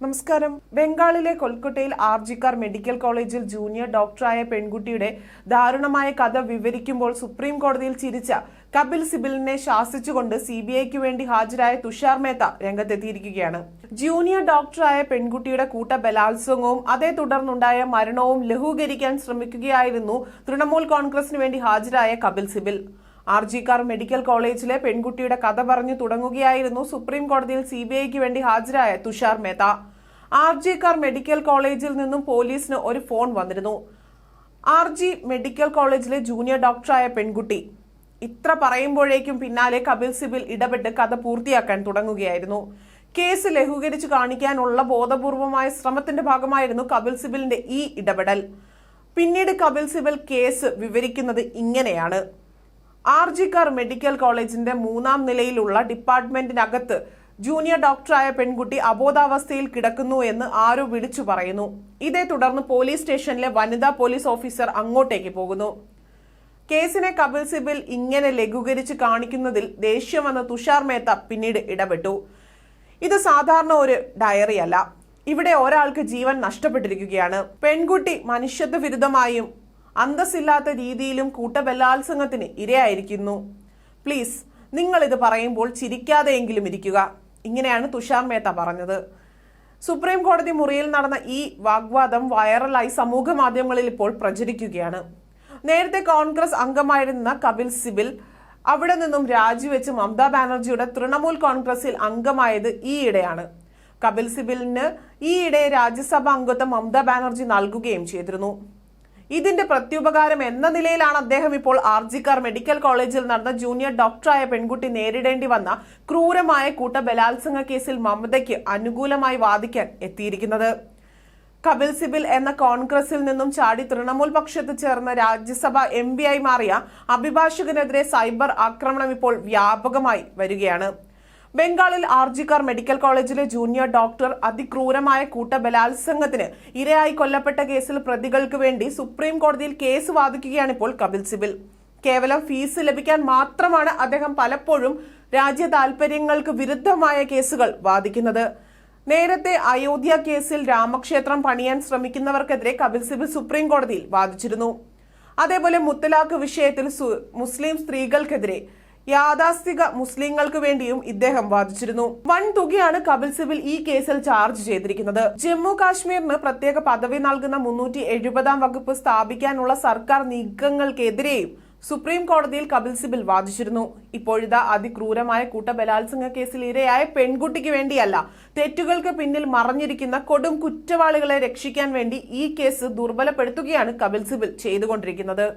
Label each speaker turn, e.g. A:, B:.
A: നമസ്കാരം. ബംഗാളിലെ കൊൽക്കത്തയിൽ ആർജിക്കാർ മെഡിക്കൽ കോളേജിൽ ജൂനിയർ ഡോക്ടറായ പെൺകുട്ടിയുടെ ദാരുണമായ കഥ വിവരിക്കുമ്പോൾ സുപ്രീം കോടതിയിൽ ചിരിച്ച കപിൽ സിബലിനെ ശാസിച്ചുകൊണ്ട് സിബിഐക്ക് വേണ്ടി ഹാജരായ തുഷാർ മേത്ത രംഗത്തെത്തിയിരിക്കുകയാണ്. ജൂനിയർ ഡോക്ടറായ പെൺകുട്ടിയുടെ കൂട്ട ബലാത്സംഗവും അതേ തുടർന്നുണ്ടായ മരണവും ലഘൂകരിക്കാൻ ശ്രമിക്കുകയായിരുന്നു തൃണമൂൽ കോൺഗ്രസിന് വേണ്ടി ഹാജരായ കപിൽ സിബൽ. ആർജിക്കാർ മെഡിക്കൽ കോളേജിലെ പെൺകുട്ടിയുടെ കഥ പറഞ്ഞു തുടങ്ങുകയായിരുന്നു സുപ്രീം കോടതിയിൽ സിബിഐക്ക് വേണ്ടി ഹാജരായ തുഷാർ മേത്ത. ആർജിക്കാർ മെഡിക്കൽ കോളേജിൽ നിന്നും പോലീസിന് ഒരു ഫോൺ വന്നിരുന്നു. ആർജി മെഡിക്കൽ കോളേജിലെ ജൂനിയർ ഡോക്ടറായ പെൺകുട്ടി. ഇത്ര പറയുമ്പോഴേക്കും പിന്നാലെ കപിൽ സിബൽ ഇടപെട്ട് കഥ പൂർത്തിയാക്കാൻ തുടങ്ങുകയായിരുന്നു. കേസ് ലഘൂകരിച്ചു കാണിക്കാനുള്ള ബോധപൂർവമായ ശ്രമത്തിന്റെ ഭാഗമായിരുന്നു കപിൽ സിബലിന്റെ ഈ ഇടപെടൽ. പിന്നീട് കപിൽ സിബൽ കേസ് വിവരിക്കുന്നത് ഇങ്ങനെയാണ്. ആർജിക്കാർ മെഡിക്കൽ കോളേജിന്റെ 3ാം നിലയിലുള്ള ഡിപ്പാർട്ട്മെന്റിനകത്ത് ജൂനിയർ ഡോക്ടറായ പെൺകുട്ടി അബോധാവസ്ഥയിൽ കിടക്കുന്നു എന്ന് ആരോ വിളിച്ചു പറയുന്നു. ഇതേ തുടർന്ന് പോലീസ് സ്റ്റേഷനിലെ വനിതാ പോലീസ് ഓഫീസർ അങ്ങോട്ടേക്ക് പോകുന്നു. കേസിനെ കപിൽ സിബൽ ഇങ്ങനെ ലഘൂകരിച്ച് കാണിക്കുന്നതിൽ ദേഷ്യം വന്ന തുഷാർ മേത്ത പിന്നീട് ഇടപെട്ടു. ഇത് സാധാരണ ഒരു ഡയറി അല്ല. ഇവിടെ ഒരാൾക്ക് ജീവൻ നഷ്ടപ്പെട്ടിരിക്കുകയാണ്. പെൺകുട്ടി മനുഷ്യത്വ വിരുദ്ധമായും അന്തസ്സില്ലാത്ത രീതിയിലും കൂട്ടബലാത്സംഗത്തിന് ഇരയായിരിക്കുന്നു. പ്ലീസ്, നിങ്ങൾ ഇത് പറയുമ്പോൾ ചിരിക്കാതെയെങ്കിലും ഇരിക്കുക. ഇങ്ങനെയാണ് തുഷാർ മേത്ത പറഞ്ഞത്. സുപ്രീം കോടതി മുറിയിൽ നടന്ന ഈ വാഗ്വാദം വൈറലായി സമൂഹ മാധ്യമങ്ങളിൽ ഇപ്പോൾ പ്രചരിക്കുകയാണ്. നേരത്തെ കോൺഗ്രസ് അംഗമായിരുന്ന കപിൽ സിബൽ അവിടെ നിന്നും രാജിവെച്ച് മമതാ ബാനർജിയുടെ തൃണമൂൽ കോൺഗ്രസിൽ അംഗമായത് ഈയിടെയാണ്. കപിൽ സിബലിന് ഈയിടെ രാജ്യസഭാ അംഗത്വം മമതാ ബാനർജി നൽകുകയും ചെയ്തിരുന്നു. ഇതിന്റെ പ്രത്യുപകാരം എന്ന നിലയിലാണ് അദ്ദേഹം ഇപ്പോൾ ആർജിക്കാർ മെഡിക്കൽ കോളേജിൽ നടന്ന ജൂനിയർ ഡോക്ടറായ പെൺകുട്ടി നേരിടേണ്ടി വന്ന ക്രൂരമായ കൂട്ടബലാത്സംഗ കേസിൽ മമതയ്ക്ക് അനുകൂലമായി വാദിക്കാൻ എത്തിയിരിക്കുന്നത്. കപിൽ സിബൽ എന്ന കോൺഗ്രസിൽ നിന്നും ചാടി തൃണമൂൽ പക്ഷത്ത് ചേർന്ന രാജ്യസഭ MP ആയി മാറിയ അഭിഭാഷകനെതിരെ സൈബർ ആക്രമണം ഇപ്പോൾ വ്യാപകമായി വരികയാണ്. ബംഗാളിൽ ആർജിക്കാർ മെഡിക്കൽ കോളേജിലെ ജൂനിയർ ഡോക്ടർ അതിക്രൂരമായ കൂട്ടബലാത്സംഗത്തിന് ഇരയായി കൊല്ലപ്പെട്ട കേസിൽ പ്രതികൾക്ക് വേണ്ടി സുപ്രീം കോടതിയിൽ കേസ് വാദിക്കുകയാണ് ഇപ്പോൾ കപിൽ സിബൽ. കേവലം ഫീസ് ലഭിക്കാൻ മാത്രമാണ് അദ്ദേഹം പലപ്പോഴും രാജ്യ താൽപര്യങ്ങൾക്ക് വിരുദ്ധമായ കേസുകൾ വാദിക്കുന്നത്. നേരത്തെ അയോധ്യ കേസിൽ രാമക്ഷേത്രം പണിയാൻ ശ്രമിക്കുന്നവർക്കെതിരെ കപിൽ സിബൽ സുപ്രീം കോടതിയിൽ വാദിച്ചിരുന്നു. അതേപോലെ മുത്തലാഖ് വിഷയത്തിൽ മുസ്ലിം സ്ത്രീകൾക്കെതിരെ യാഥാസ്ഥിക മുസ്ലിങ്ങൾക്ക് വേണ്ടിയും ഇദ്ദേഹം വാദിച്ചിരുന്നു. വൻ തുകയാണ് കപിൽ സിബൽ ഈ കേസിൽ ചാർജ് ചെയ്തിരിക്കുന്നത്. ജമ്മു കാശ്മീരിന് പ്രത്യേക പദവി നൽകുന്ന 370-ാം വകുപ്പ് സ്ഥാപിക്കാനുള്ള സർക്കാർ നീക്കങ്ങൾക്കെതിരെയും സുപ്രീം കോടതിയിൽ കപിൽ സിബൽ വാദിച്ചിരുന്നു. ഇപ്പോഴിതാ അതിക്രൂരമായ കൂട്ടബലാത്സംഗ കേസിൽ ഇരയായ പെൺകുട്ടിക്ക് വേണ്ടിയല്ല, തെറ്റുകൾക്ക് പിന്നിൽ മറഞ്ഞിരിക്കുന്ന കൊടും കുറ്റവാളികളെ രക്ഷിക്കാൻ വേണ്ടി ഈ കേസ് ദുർബലപ്പെടുത്തുകയാണ് കപിൽ സിബൽ ചെയ്തുകൊണ്ടിരിക്കുന്നത്.